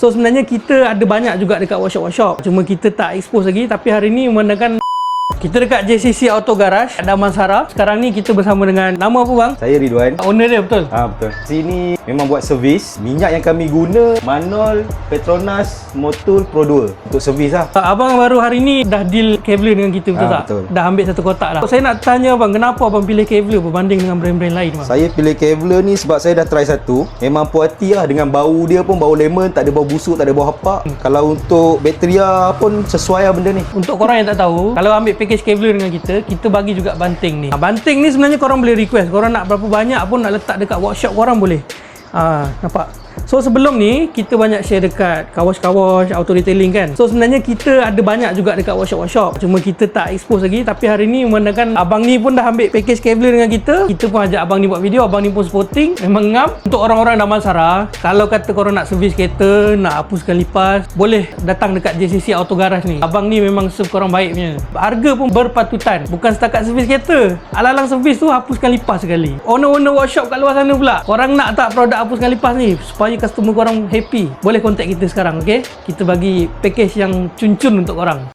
So sebenarnya kita ada banyak juga dekat workshop-workshop. Cuma kita tak expose lagi. Tapi hari ni memandangkan kita dekat JCC Auto Garage Damansara. Sekarang ni kita bersama dengan, nama apa bang? Saya Ridwan. Owner dia, betul? Betul. Sini memang buat servis. Minyak yang kami guna Manol, Petronas, Motul, Pro 2 untuk servis lah. Abang baru hari ni dah deal Kevlar dengan kita, betul tak? Betul. Dah ambil satu kotak dah. Saya nak tanya bang, kenapa abang pilih Kevlar berbanding dengan brand-brand lain bang? Saya pilih Kevlar ni sebab saya dah try satu. Memang puas hati lah dengan bau dia pun, bau lemon, tak ada bau busuk, tak ada bau hapak. Kalau untuk bakteria pun sesuai lah benda ni. Untuk korang yang tak tahu, kalau ambil package Kevlar dengan kita bagi juga banting ni. Banting ni sebenarnya korang boleh request. Korang nak berapa banyak pun nak letak dekat workshop korang boleh. Nampak? So sebelum ni kita banyak share dekat kawash-kawash, auto retailing kan. So sebenarnya kita ada banyak juga dekat workshop-workshop. Cuma kita tak expose lagi. Tapi hari ni memandangkan abang ni pun dah ambil package Kevlar dengan kita. Kita pun ajak abang ni buat video. Abang ni pun supporting. Memang ngam. Untuk orang-orang Damansara, kalau kata korang nak servis kereta, nak hapuskan lipas, boleh datang dekat JCC Auto Garage ni. Abang ni memang serve korang baik punya. Harga pun berpatutan. Bukan setakat servis kereta. Alang-alang servis tu hapuskan lipas sekali. Owner-owner workshop kat luar sana pula, korang nak tak produk hapuskan lipas ni supaya customer korang happy, boleh contact kita sekarang, okey? Kita bagi package yang cun-cun untuk korang.